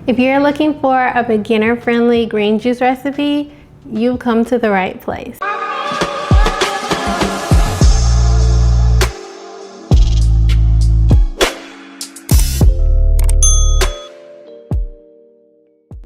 If you're looking for a beginner-friendly green juice recipe, you've come to the right place.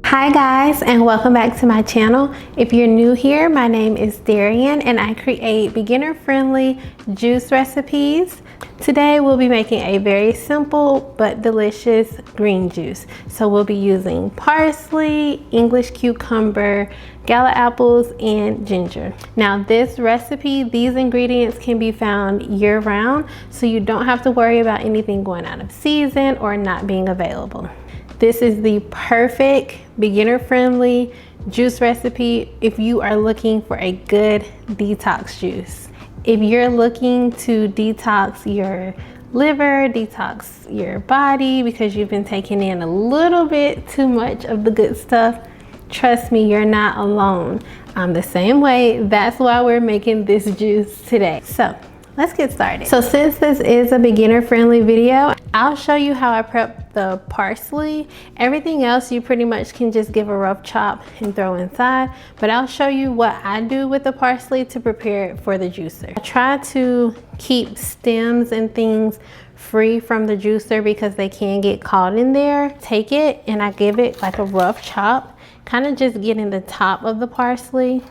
Hi guys, and welcome back to my channel. If you're new here, my name is Darian and I create beginner-friendly juice recipes. Today we'll be making a very simple but delicious green juice. So we'll be using parsley, English cucumber, gala apples, and ginger. Now this recipe, these ingredients can be found year-round, so you don't have to worry about anything going out of season or not being available. This is the perfect beginner-friendly juice recipe if you are looking for a good detox juice. If you're looking to detox your liver, detox your body because you've been taking in a little bit too much of the good stuff, trust me, you're not alone. I'm the same way. That's why we're making this juice today. So let's get started. So since this is a beginner-friendly video, I'll show you how I prep the parsley. Everything else you pretty much can just give a rough chop and throw inside, but I'll show you what I do with the parsley to prepare it for the juicer. I try to keep stems and things free from the juicer because they can get caught in there. Take it and I give it like a rough chop, kind of just getting the top of the parsley.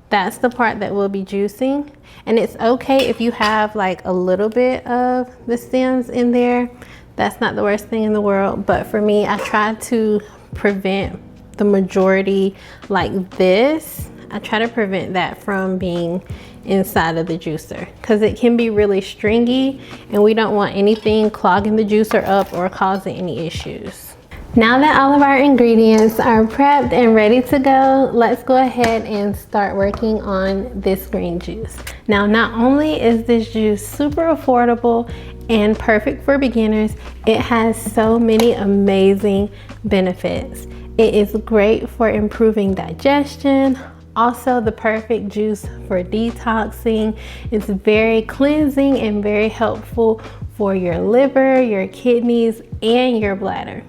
That's the part that we'll be juicing. And it's okay if you have like a little bit of the stems in there. That's not the worst thing in the world. But for me, I try to prevent the majority like this. I try to prevent that from being inside of the juicer because it can be really stringy and we don't want anything clogging the juicer up or causing any issues. Now that all of our ingredients are prepped and ready to go, let's go ahead and start working on this green juice. Now, not only is this juice super affordable and perfect for beginners, it has so many amazing benefits. It is great for improving digestion, also the perfect juice for detoxing. It's very cleansing and very helpful for your liver, your kidneys, and your bladder.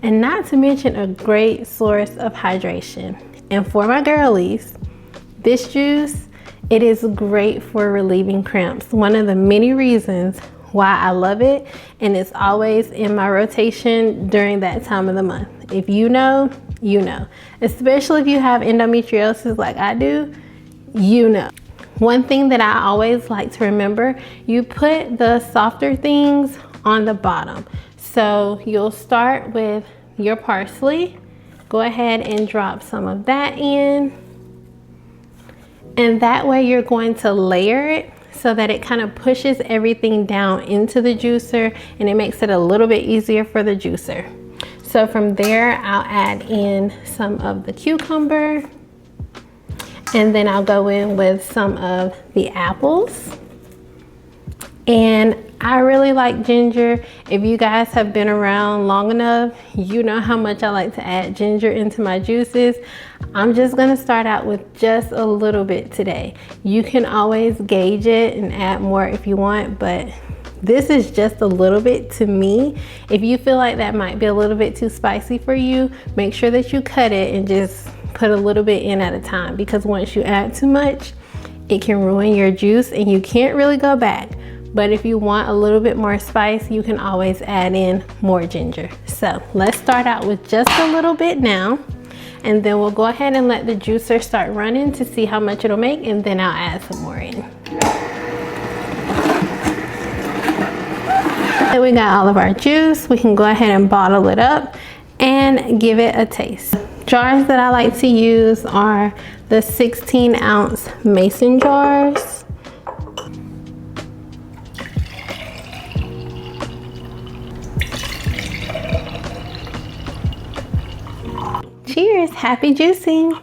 And not to mention a great source of hydration. And for my girlies, this juice, it is great for relieving cramps. One of the many reasons why I love it, and it's always in my rotation during that time of the month. If you know, you know. Especially if you have endometriosis like I do, you know. One thing that I always like to remember, you put the softer things on the bottom. So you'll start with your parsley. Go ahead and drop some of that in. And that way you're going to layer it so that it kind of pushes everything down into the juicer and it makes it a little bit easier for the juicer. So from there, I'll add in some of the cucumber and then I'll go in with some of the apples. And I really like ginger. If you guys have been around long enough, you know how much I like to add ginger into my juices. I'm just gonna start out with just a little bit today. You can always gauge it and add more if you want, but this is just a little bit to me. If you feel like that might be a little bit too spicy for you, make sure that you cut it and just put a little bit in at a time, because once you add too much, it can ruin your juice and you can't really go back. But if you want a little bit more spice, you can always add in more ginger. So let's start out with just a little bit now, and then we'll go ahead and let the juicer start running to see how much it'll make, and then I'll add some more in. Then we got all of our juice. We can go ahead and bottle it up and give it a taste. Jars that I like to use are the 16-ounce mason jars. Cheers, happy juicing.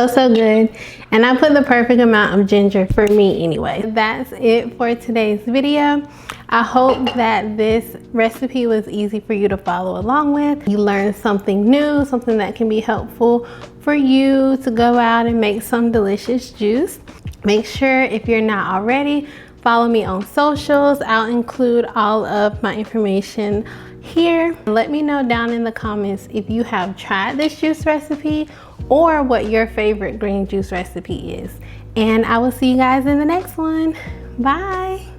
So good. And I put the perfect amount of ginger for me anyway. That's it for today's video. I hope that this recipe was easy for you to follow along with. You learned something new, something that can be helpful for you to go out and make some delicious juice. Make sure, if you're not already, follow me on socials. I'll include all of my information here. Let me know down in the comments if you have tried this juice recipe or what your favorite green juice recipe is. And I will see you guys in the next one. Bye.